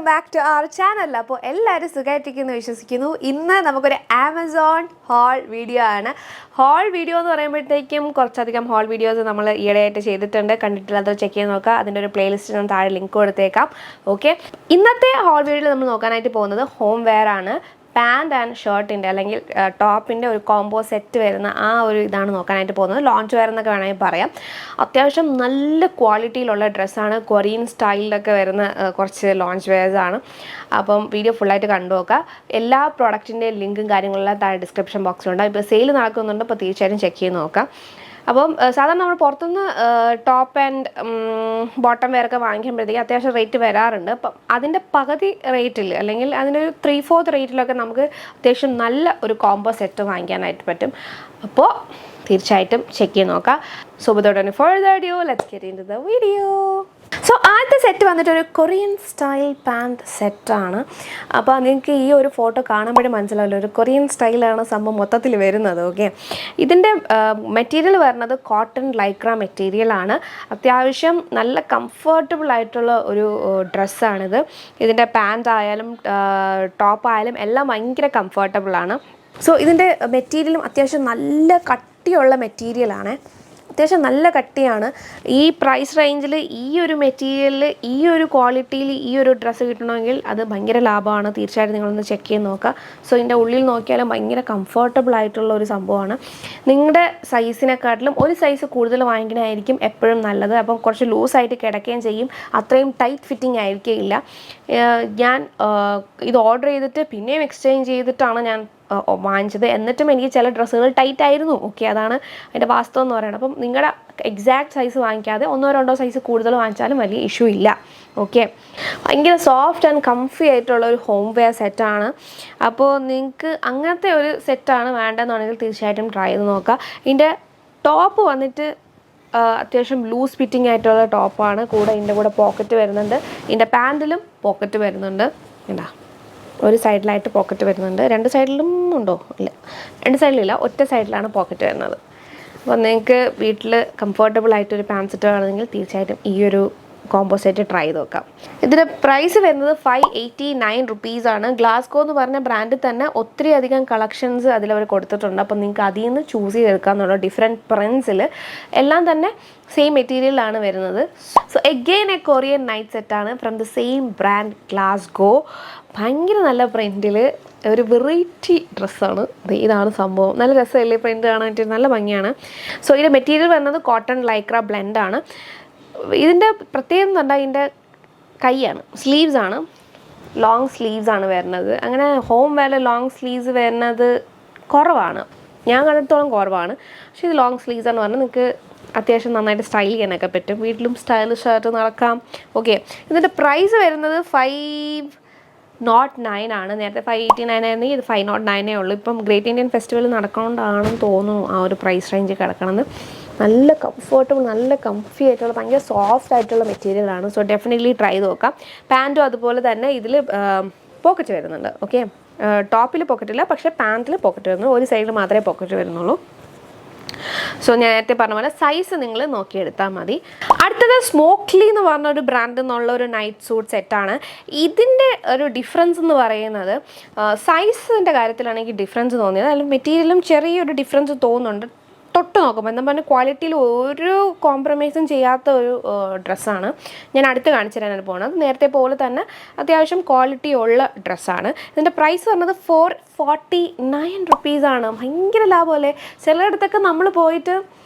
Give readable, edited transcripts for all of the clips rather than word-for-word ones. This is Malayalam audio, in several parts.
Welcome back to our channel. അപ്പോൾ എല്ലാവരും സുഖമായിട്ടിരിക്കുന്നു വിശ്വസിക്കുന്നു. ഇന്ന് നമുക്കൊരു ആമസോൺ ഹോൾ വീഡിയോ ആണ്. ഹോൾ വീഡിയോ എന്ന് പറയുമ്പോഴത്തേക്കും കുറച്ചധികം ഹോൾ വീഡിയോസ് നമ്മൾ ഈയിടെയായിട്ട് ചെയ്തിട്ടുണ്ട്. കണ്ടിട്ടില്ലാത്തത് ചെക്ക് ചെയ്ത് നോക്കുക. അതിൻ്റെ ഒരു പ്ലേലിസ്റ്റ് ഞാൻ താഴെ ലിങ്ക് കൊടുത്തേക്കാം. ഓക്കെ, ഇന്നത്തെ ഹോൾ വീഡിയോയിൽ നമ്മൾ നോക്കാനായിട്ട് പോകുന്നത് ഹോം വെയർ ആണ്. പാൻറ് ആൻഡ് ഷർട്ടിൻ്റെ അല്ലെങ്കിൽ ടോപ്പിൻ്റെ ഒരു കോംബോ സെറ്റ് വരുന്ന ആ ഒരു ഇതാണ് നോക്കാനായിട്ട് പോകുന്നത്. ലോഞ്ച് വെയർ എന്നൊക്കെ വേണമെങ്കിൽ പറയാം. അത്യാവശ്യം നല്ല ക്വാളിറ്റിയിലുള്ള ഡ്രസ്സാണ്. കൊറിയൻ സ്റ്റൈലിലൊക്കെ വരുന്ന കുറച്ച് ലോഞ്ച് വെയർസാണ്. അപ്പം വീഡിയോ ഫുള്ളായിട്ട് കണ്ടു നോക്കുക. എല്ലാ പ്രോഡക്റ്റിൻ്റെ ലിങ്കും കാര്യങ്ങളെല്ലാം താഴെ ഡിസ്ക്രിപ്ഷൻ ബോക്സിലുണ്ട്. ഇപ്പോൾ സെയിൽ നടക്കുന്നുണ്ട്, അപ്പോൾ തീർച്ചയായിട്ടും ചെക്ക് ചെയ്ത് നോക്കാം. അപ്പം സാധാരണ നമ്മൾ പുറത്തുനിന്ന് ടോപ്പ് ആൻഡ് ബോട്ടം വെയറൊക്കെ വാങ്ങിക്കുമ്പോഴത്തേക്ക് അത്യാവശ്യം റേറ്റ് വരാറുണ്ട്. അപ്പം അതിൻ്റെ പകുതി റേറ്റിൽ അല്ലെങ്കിൽ അതിൻ്റെ ഒരു 3/4 റേറ്റിലൊക്കെ നമുക്ക് അത്യാവശ്യം നല്ല ഒരു കോംബോ സെറ്റ് വാങ്ങിക്കാനായിട്ട് പറ്റും. അപ്പോൾ തീർച്ചയായിട്ടും ചെക്ക് ചെയ്ത് നോക്കാം. So without any further ado, let's get into the video. So ആദ്യത്തെ സെറ്റ് വന്നിട്ട് ഒരു കൊറിയൻ സ്റ്റൈൽ പാൻറ് സെറ്റാണ്. അപ്പോൾ നിങ്ങൾക്ക് ഈ ഒരു ഫോട്ടോ കാണുമ്പോഴേ മനസ്സിലാവില്ല, ഒരു കൊറിയൻ സ്റ്റൈലാണ് സംഭവം മൊത്തത്തിൽ വരുന്നത്. ഓക്കെ, ഇതിൻ്റെ മെറ്റീരിയൽ വരുന്നത് കോട്ടൺ ലൈക്ര മെറ്റീരിയലാണ്. അത്യാവശ്യം നല്ല കംഫർട്ടബിൾ ആയിട്ടുള്ള ഒരു ഡ്രസ്സാണിത്. ഇതിൻ്റെ പാൻറ് ആയാലും ടോപ്പായാലും എല്ലാം ഭയങ്കര കംഫർട്ടബിളാണ്. സോ ഇതിൻ്റെ മെറ്റീരിയലും അത്യാവശ്യം നല്ല കട്ടിയുള്ള മെറ്റീരിയലാണ്. അത്യാവശ്യം നല്ല കട്ടിയാണ്. ഈ പ്രൈസ് റേഞ്ചിൽ ഈ ഒരു മെറ്റീരിയലിൽ ഈ ഒരു ക്വാളിറ്റിയിൽ ഈ ഒരു ഡ്രസ്സ് കിട്ടണമെങ്കിൽ അത് ഭയങ്കര ലാഭമാണ്. തീർച്ചയായിട്ടും നിങ്ങളൊന്ന് ചെക്ക് ചെയ്ത് നോക്കുക. സോ ഇതിൻ്റെ ഉള്ളിൽ നോക്കിയാലും ഭയങ്കര കംഫർട്ടബിൾ ആയിട്ടുള്ള ഒരു സംഭവമാണ്. നിങ്ങളുടെ സൈസിനെക്കാട്ടിലും ഒരു സൈസ് കൂടുതൽ വാങ്ങിക്കണമായിരിക്കും എപ്പോഴും നല്ലത്. അപ്പം കുറച്ച് ലൂസായിട്ട് കിടക്കുകയും ചെയ്യും, അത്രയും ടൈറ്റ് ഫിറ്റിംഗ് ആയിരിക്കില്ല. ഞാൻ ഇത് ഓർഡർ ചെയ്തിട്ട് പിന്നെയും എക്സ്ചേഞ്ച് ചെയ്തിട്ടാണ് ഞാൻ വാങ്ങിച്ചത്. എന്നിട്ടും എനിക്ക് ചില ഡ്രസ്സുകൾ ടൈറ്റ് ആയിരുന്നു. ഓക്കെ, അതാണ് അതിൻ്റെ വാസ്തവം എന്ന് പറയുന്നത്. അപ്പം നിങ്ങളുടെ എക്സാക്ട് സൈസ് വാങ്ങിക്കാതെ 1-2 സൈസ് കൂടുതൽ വാങ്ങിച്ചാലും വലിയ ഇഷ്യൂ ഇല്ല. ഓക്കെ, ഭയങ്കര സോഫ്റ്റ് ആൻഡ് കംഫി ആയിട്ടുള്ള ഒരു ഹോം വെയർ സെറ്റാണ്. അപ്പോൾ നിങ്ങൾക്ക് അങ്ങനത്തെ ഒരു സെറ്റാണ് വേണ്ടതെന്നുണ്ടെങ്കിൽ തീർച്ചയായിട്ടും ട്രൈ ചെയ്ത് നോക്കുക. ഇതിൻ്റെ ടോപ്പ് വന്നിട്ട് അത്യാവശ്യം ലൂസ് ഫിറ്റിംഗ് ആയിട്ടുള്ള ടോപ്പാണ്. കൂടെ ഇതിൻ്റെ കൂടെ പോക്കറ്റ് വരുന്നുണ്ട്. ഇതിൻ്റെ പാൻറ്റിലും പോക്കറ്റ് വരുന്നുണ്ട്. എന്താ, ഒരു സൈഡിലായിട്ട് പോക്കറ്റ് വരുന്നുണ്ട്. 2 സൈഡിലും ഉണ്ടോ? ഇല്ല, 2 സൈഡിലില്ല, ഒറ്റ സൈഡിലാണ് പോക്കറ്റ് വരുന്നത്. അപ്പോൾ നിങ്ങൾക്ക് വീട്ടിൽ കംഫർട്ടബിൾ ആയിട്ടൊരു പാൻറ് സെറ്റ് ആണെങ്കിൽ തീർച്ചയായിട്ടും ഈ ഒരു കോംബോ സെറ്റ് ട്രൈ ചെയ്ത് നോക്കാം. ഇതിൻ്റെ പ്രൈസ് വരുന്നത് 589 റുപ്പീസാണ്. ഗ്ലാസ്കോ എന്ന് പറഞ്ഞ ബ്രാൻഡിൽ തന്നെ ഒത്തിരി അധികം കളക്ഷൻസ് അതിലവർ കൊടുത്തിട്ടുണ്ട്. അപ്പോൾ നിങ്ങൾക്ക് അതിൽ നിന്ന് ചൂസ് ചെയ്തെടുക്കാമെന്നുള്ള ഡിഫറെൻറ്റ് പ്രിൻസിൽ എല്ലാം തന്നെ സെയിം മെറ്റീരിയലാണ് വരുന്നത്. So again a Korean night സെറ്റാണ് ഫ്രം ദ സെയിം ബ്രാൻഡ് ഗ്ലാസ്കോ. ഭയങ്കര നല്ല പ്രിൻറ്റിൽ ഒരു വെറൈറ്റി ഡ്രസ്സാണ്. ഇതാണ് സംഭവം. നല്ല രസമല്ലേ പ്രിൻറ്റ് കാണാനായിട്ട്, നല്ല ഭംഗിയാണ്. സോ ഇതിൻ്റെ മെറ്റീരിയൽ വരുന്നത് കോട്ടൺ ലൈക്ര ബ്ലെൻഡാണ്. ഇതിൻ്റെ പ്രത്യേകത എന്ന് പറഞ്ഞാൽ ഇതിൻ്റെ കൈയാണ്, സ്ലീവ്സാണ്, ലോങ് സ്ലീവ്സാണ് വരുന്നത്. അങ്ങനെ ഹോം വെയർ ലോങ് സ്ലീവ്സ് വരുന്നത് കുറവാണ്, ഞാൻ കണ്ടിടത്തോളം കുറവാണ്. പക്ഷേ ഇത് ലോങ് സ്ലീവ്സ് എന്ന് പറഞ്ഞാൽ നിങ്ങൾക്ക് അത്യാവശ്യം നന്നായിട്ട് സ്റ്റൈൽ ചെയ്യാനൊക്കെ പറ്റും. വീട്ടിലും സ്റ്റൈലിഷ് ആയിട്ട് നടക്കാം. ഓക്കെ, ഇതിൻ്റെ പ്രൈസ് വരുന്നത് 509 ആണ്. നേരത്തെ 589 ആയിരുന്നെങ്കിൽ ഇത് 509 ഉള്ളൂ. ഇപ്പം ഗ്രേറ്റ് ഇന്ത്യൻ ഫെസ്റ്റിവൽ നടക്കുന്നതുകൊണ്ടാണെന്ന് തോന്നുന്നു ആ ഒരു പ്രൈസ് റേഞ്ച് കിടക്കണത്. നല്ല കംഫർട്ടബിൾ, നല്ല കംഫി ആയിട്ടുള്ള ഭയങ്കര സോഫ്റ്റ് ആയിട്ടുള്ള മെറ്റീരിയലാണ്. സോ ഡെഫിനറ്റ്ലി ട്രൈ ചെയ്ത് നോക്കാം. പാൻറ്റും അതുപോലെ തന്നെ ഇതിൽ പോക്കറ്റ് വരുന്നുണ്ട്. ഓക്കെ, ടോപ്പിൽ പോക്കറ്റ് ഇല്ല, പക്ഷേ പാൻറ്റിൽ പോക്കറ്റ് വരുന്നു. ഒരു സൈഡിൽ മാത്രമേ പോക്കറ്റ് വരുന്നുള്ളൂ. സോ ഞാൻ നേരത്തെ പറഞ്ഞ പോലെ സൈസ് നിങ്ങൾ നോക്കിയെടുത്താൽ മതി. അടുത്തത് സ്മോക്ലി എന്ന് പറഞ്ഞ ഒരു ബ്രാൻഡിൽ നിന്നുള്ള ഒരു നൈറ്റ് സൂട്ട് സെറ്റാണ്. ഇതിൻ്റെ ഒരു ഡിഫറൻസ് എന്ന് പറയുന്നത് സൈസിൻ്റെ കാര്യത്തിലാണ് എനിക്ക് ഡിഫറൻസ് തോന്നിയത്. അല്ലെങ്കിൽ മെറ്റീരിയലും ചെറിയൊരു ഡിഫറൻസ് തോന്നുന്നുണ്ട്. തൊട്ട് നോക്കുമ്പോൾ എന്താ പറഞ്ഞാൽ ക്വാളിറ്റിയിൽ ഒരു കോംപ്രമൈസും ചെയ്യാത്ത ഒരു ഡ്രസ്സാണ്. ഞാൻ അടുത്ത് കാണിച്ചു തരാനാണ് പോകുന്നത്. നേരത്തെ പോലെ തന്നെ അത്യാവശ്യം ക്വാളിറ്റി ഉള്ള ഡ്രസ്സാണ്. ഇതിൻ്റെ പ്രൈസ് പറഞ്ഞത് 449 റുപ്പീസാണ്. ഭയങ്കര ലാഭമല്ലേ? ചിലയിടത്തൊക്കെ നമ്മൾ പോയിട്ട്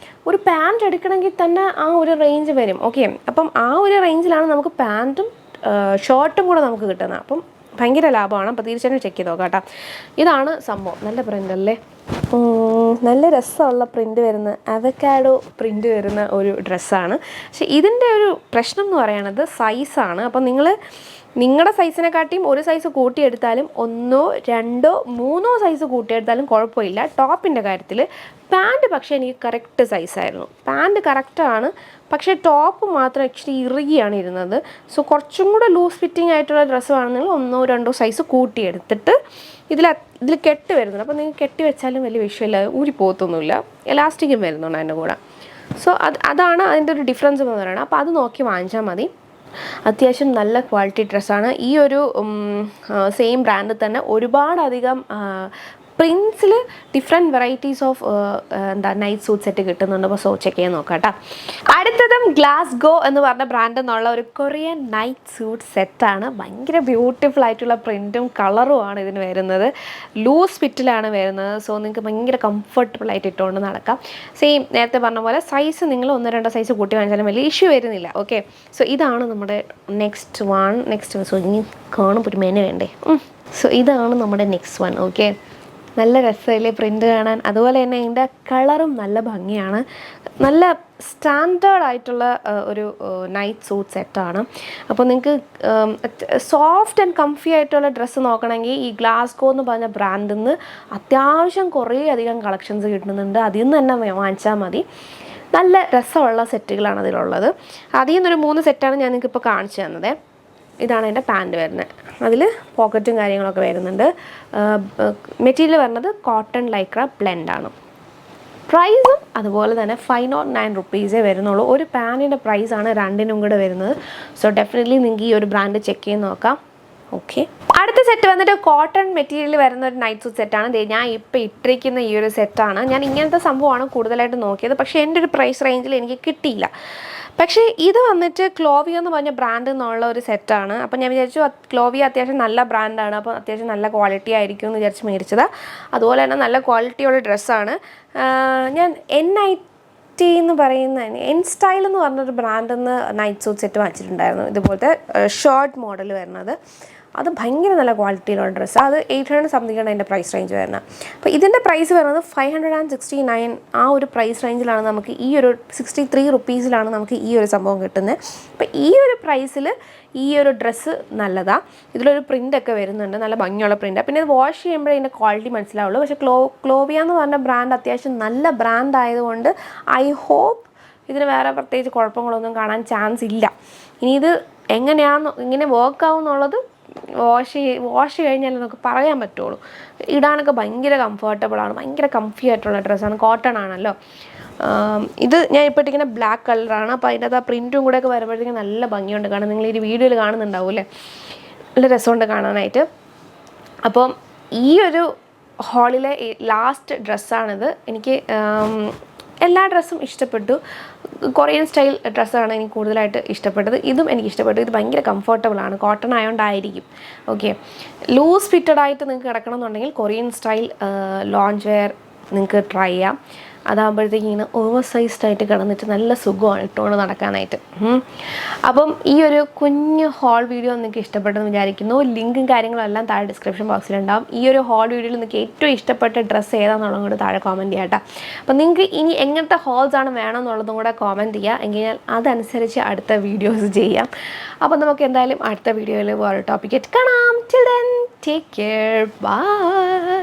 ഒരു പാൻറ് എടുക്കണമെങ്കിൽ തന്നെ ആ ഒരു റേഞ്ച് വരും. ഓക്കെ, അപ്പം ആ ഒരു റേഞ്ചിലാണ് നമുക്ക് പാൻറ്റും ഷർട്ടും കൂടെ നമുക്ക് കിട്ടുന്നത്. അപ്പം ഭയങ്കര ലാഭമാണ്. അപ്പോൾ തീർച്ചയായിട്ടും ചെക്ക് ചെയ്ത് നോക്കാം കേട്ടോ. ഇതാണ് സംഭവം. നല്ല പ്രിൻ്റ് അല്ലേ? നല്ല രസമുള്ള പ്രിൻ്റ് വരുന്ന അവക്കാഡോ പ്രിൻ്റ് വരുന്ന ഒരു ഡ്രസ്സാണ്. പക്ഷേ ഇതിൻ്റെ ഒരു പ്രശ്നം എന്ന് പറയുന്നത് സൈസാണ്. അപ്പം നിങ്ങളുടെ സൈസിനെക്കാട്ടിയും ഒരു സൈസ് കൂട്ടിയെടുത്താലും 1, 2, 3 സൈസ് കൂട്ടിയെടുത്താലും കുഴപ്പമില്ല. ടോപ്പിൻ്റെ കാര്യത്തിൽ പാൻറ്റ് പക്ഷേ എനിക്ക് കറക്റ്റ് സൈസായിരുന്നു. പാൻറ്റ് കറക്റ്റാണ്, പക്ഷേ ടോപ്പ് മാത്രം ആക്ച്വലി ഇറുകിയാണ് ഇരുന്നത്. സോ കുറച്ചും കൂടെ ലൂസ് ഫിറ്റിംഗ് ആയിട്ടുള്ള ഡ്രസ്സാണെന്നുണ്ടെങ്കിൽ 1-2 സൈസ് കൂട്ടിയെടുത്തിട്ട് ഇതിൽ കെട്ട് വരുന്നുണ്ട്. അപ്പോൾ നിങ്ങൾക്ക് കെട്ടി വെച്ചാലും വലിയ വിഷയമില്ല, ഊരി പോകത്തൊന്നുമില്ല. എലാസ്റ്റിക്കും വരുന്നുണ്ട് അതിൻ്റെ കൂടെ. സോ അതാണ് അതിൻ്റെ ഒരു ഡിഫറൻസ് എന്ന് പറയുന്നത്. അപ്പോൾ അത് നോക്കി വാങ്ങിച്ചാൽ മതി. അത്യാവശ്യം നല്ല ക്വാളിറ്റി ഡ്രസ്സാണ്. ഈ ഒരു സെയിം ബ്രാൻഡിൽ തന്നെ ഒരുപാടധികം പ്രിൻസിൽ different varieties of night suit set കിട്ടുന്നുണ്ട്. അപ്പോൾ ചെക്ക് ചെയ്യാൻ നോക്കാം കേട്ടോ. അടുത്തതും ഗ്ലാസ്ഗോ എന്ന് പറഞ്ഞ ബ്രാൻഡിൽ നിന്നുള്ള ഒരു കൊറിയൻ നൈറ്റ് സൂട്ട് സെറ്റാണ്. ഭയങ്കര ബ്യൂട്ടിഫുൾ ആയിട്ടുള്ള പ്രിൻറ്റും കളറുമാണ് ഇതിന് വരുന്നത്. ലൂസ് ഫിറ്റിലാണ് വരുന്നത്. സോ നിങ്ങൾക്ക് ഭയങ്കര കംഫർട്ടബിൾ ആയിട്ട് ഇട്ടുകൊണ്ട് നടക്കാം. സെയിം നേരത്തെ പറഞ്ഞ പോലെ സൈസ് നിങ്ങൾ 1-2 സൈസ് കൂട്ടി വാങ്ങിച്ചാലും വലിയ ഇഷ്യൂ വരുന്നില്ല. ഓക്കെ, സോ ഇതാണ് നമ്മുടെ നെക്സ്റ്റ് സോ ഇനി കാണുമ്പോൾ ഒരു മെനു വേണ്ടേ. സോ ഇതാണ് നമ്മുടെ നെക്സ്റ്റ് വൺ. ഓക്കെ, നല്ല രസമല്ലേ പ്രിൻ്റ് കാണാൻ. അതുപോലെ തന്നെ ഇതിൻ്റെ കളറും നല്ല ഭംഗിയാണ്. നല്ല സ്റ്റാൻഡേർഡ് ആയിട്ടുള്ള ഒരു നൈറ്റ് സൂട്ട് സെറ്റാണ്. അപ്പോൾ നിങ്ങൾക്ക് സോഫ്റ്റ് ആൻഡ് കംഫി ആയിട്ടുള്ള ഡ്രസ്സ് നോക്കണമെങ്കിൽ ഈ ഗ്ലാസ്ഗോ എന്ന് പറഞ്ഞ ബ്രാൻഡിൽ നിന്ന് അത്യാവശ്യം കുറേ അധികം കളക്ഷൻസ് കിട്ടുന്നുണ്ട്. അതിൽ നിന്ന് തന്നെ വാങ്ങിച്ചാൽ മതി. നല്ല രസമുള്ള സെറ്റുകളാണ് അതിലുള്ളത്. അതിൽ നിന്നൊരു 3 സെറ്റാണ് ഞാൻ നിങ്ങൾക്ക് ഇപ്പോൾ കാണിച്ചു തന്നത്. ഇതാണ് എൻ്റെ പാൻറ് വരുന്നത്. അതിൽ പോക്കറ്റും കാര്യങ്ങളൊക്കെ വരുന്നുണ്ട്. മെറ്റീരിയൽ വരുന്നത് കോട്ടൺ ലൈക്ര ബ്ലെൻഡാണ്. പ്രൈസും അതുപോലെ തന്നെ 509 റുപ്പീസേ വരുന്നുള്ളൂ. ഒരു പാൻറ്റിൻ്റെ പ്രൈസാണ് രണ്ടിനും കൂടെ വരുന്നത്. സോ ഡെഫിനറ്റ്ലി നിങ്ങൾക്ക് ഈ ഒരു ബ്രാൻഡ് ചെക്ക് ചെയ്ത് നോക്കാം. ഓക്കെ, അടുത്ത സെറ്റ് വന്നിട്ട് കോട്ടൺ മെറ്റീരിയൽ വരുന്ന ഒരു നൈറ്റ് സൂട്ട് സെറ്റാണ്. ഞാൻ ഇപ്പോൾ ഇട്ടിരിക്കുന്ന ഈ ഒരു സെറ്റാണ്. ഞാൻ ഇങ്ങനത്തെ സംഭവമാണ് കൂടുതലായിട്ട് നോക്കിയത്, പക്ഷേ എൻ്റെ ഒരു പ്രൈസ് റേഞ്ചിൽ എനിക്ക് കിട്ടിയില്ല. പക്ഷേ ഇത് വന്നിട്ട് ക്ലോവിയ എന്ന് പറഞ്ഞ ബ്രാൻഡിൽ നിന്നുള്ള ഒരു സെറ്റാണ്. അപ്പോൾ ഞാൻ വിചാരിച്ചു ക്ലോവിയ അത്യാവശ്യം നല്ല ബ്രാൻഡാണ്, അപ്പോൾ അത്യാവശ്യം നല്ല ക്വാളിറ്റി ആയിരിക്കും എന്ന് വിചാരിച്ച് മേടിച്ചത്. അതുപോലെ തന്നെ നല്ല ക്വാളിറ്റിയുള്ള ഡ്രസ്സാണ്. ഞാൻ NIT എന്ന് പറയുന്ന എൻ സ്റ്റൈൽ എന്ന് പറഞ്ഞൊരു ബ്രാൻഡിൽ നിന്ന് നൈറ്റ് സൂട്ട് സെറ്റ് വാങ്ങിച്ചിട്ടുണ്ടായിരുന്നു. ഇതുപോലത്തെ ഷർട്ട് മോഡൽ വരുന്നത്. അത് ഭയങ്കര നല്ല ക്വാളിറ്റിയിലുള്ള ഡ്രസ്സ്. അത് 800 സംതിങ്ങാണ് അതിൻ്റെ പ്രൈസ് റേഞ്ച് വരുന്നത്. അപ്പോൾ ഇതിൻ്റെ പ്രൈസ് വരുന്നത് 569. ആ ഒരു പ്രൈസ് റേഞ്ചിലാണ് നമുക്ക് ഈ ഒരു 63 റുപ്പീസിലാണ് നമുക്ക് ഈ ഒരു സംഭവം കിട്ടുന്നത്. അപ്പോൾ ഈ ഒരു പ്രൈസിൽ ഈ ഒരു ഡ്രസ്സ് നല്ലതാണ്. ഇതിലൊരു പ്രിൻ്റൊക്കെ വരുന്നുണ്ട്, നല്ല ഭംഗിയുള്ള പ്രിൻ്റ്. പിന്നെ ഇത് വാഷ് ചെയ്യുമ്പോഴേ ഇതിൻ്റെ ക്വാളിറ്റി മനസ്സിലാവുള്ളൂ. പക്ഷേ ക്ലോവിയ എന്ന് പറഞ്ഞ ബ്രാൻഡ് അത്യാവശ്യം നല്ല ബ്രാൻഡ് ആയതുകൊണ്ട് ഐ ഹോപ്പ് ഇതിന് വേറെ പ്രത്യേകിച്ച് കുഴപ്പങ്ങളൊന്നും കാണാൻ ചാൻസ് ഇല്ല. ഇനി ഇത് ഇങ്ങനെ വർക്കാവും എന്നുള്ളത് വാഷ് കഴിഞ്ഞാൽ നമുക്ക് പറയാൻ പറ്റുള്ളൂ. ഇടാനൊക്കെ ഭയങ്കര കംഫർട്ടബിളാണ്, ഭയങ്കര കംഫി ആയിട്ടുള്ള ഡ്രസ്സാണ്. കോട്ടൺ ആണല്ലോ. ഇത് ഞാൻ ഇപ്പോൾ ഇട്ടിരിക്കുന്ന ബ്ലാക്ക് കളറാണ്. അപ്പോൾ അതിൻ്റെ ആ പ്രിൻറ്റും കൂടെ ഒക്കെ വരുമ്പോഴത്തേക്കും നല്ല ഭംഗിയുണ്ട് കാണാൻ. നിങ്ങൾ ഈ വീഡിയോയിൽ കാണുന്നുണ്ടാവും അല്ലേ, നല്ല രസമുണ്ട് കാണാനായിട്ട്. അപ്പം ഈ ഒരു ഹോളിലെ ലാസ്റ്റ് ഡ്രസ്സാണിത്. എനിക്ക് എല്ലാ ഡ്രസ്സും ഇഷ്ടപ്പെട്ടു. കൊറിയൻ സ്റ്റൈൽ ഡ്രസ്സാണ് എനിക്ക് കൂടുതലായിട്ട് ഇഷ്ടപ്പെട്ടത്. ഇതും എനിക്ക് ഇഷ്ടപ്പെട്ടു. ഇത് ഭയങ്കര കംഫർട്ടബിളാണ്, കോട്ടൺ ആയതുകൊണ്ടായിരിക്കും. ഓക്കെ, ലൂസ് ഫിറ്റഡ് ആയിട്ട് നിങ്ങൾക്ക് കിടക്കണം എന്നുണ്ടെങ്കിൽ കൊറിയൻ സ്റ്റൈൽ ലോഞ്ച് വെയർ നിങ്ങൾക്ക് ട്രൈ ചെയ്യാം. അതാകുമ്പോഴത്തേക്ക് ഇങ്ങനെ ഓവർ സൈസ്ഡ് ആയിട്ട് കിടന്നിട്ട് നല്ല സുഖമാണ് ഇട്ടുകൊണ്ട് നടക്കാനായിട്ട്. അപ്പം ഈ ഒരു കുഞ്ഞ് ഹോൾ വീഡിയോ നിങ്ങൾക്ക് ഇഷ്ടപ്പെട്ടെന്ന് വിചാരിക്കുന്നു. ലിങ്കും കാര്യങ്ങളും എല്ലാം താഴെ ഡിസ്ക്രിപ്ഷൻ ബോക്സിലുണ്ടാവും. ഈ ഒരു ഹോൾ വീഡിയോയിൽ നിങ്ങൾക്ക് ഏറ്റവും ഇഷ്ടപ്പെട്ട ഡ്രസ്സ് ഏതാണെന്നുള്ളതും കൂടെ താഴെ കോമൻറ്റ് ചെയ്യാം കേട്ടോ. അപ്പം നിങ്ങൾക്ക് ഇനി എങ്ങനത്തെ ഹോൾസാണ് വേണമെന്നുള്ളതും കൂടെ കോമൻറ്റ് ചെയ്യുക. എങ്കിൽ അതനുസരിച്ച് അടുത്ത വീഡിയോസ് ചെയ്യാം. അപ്പം നമുക്ക് എന്തായാലും അടുത്ത വീഡിയോയിൽ വേറെ ടോപ്പിക്കായിട്ട് കാണാം. Till then take care, by.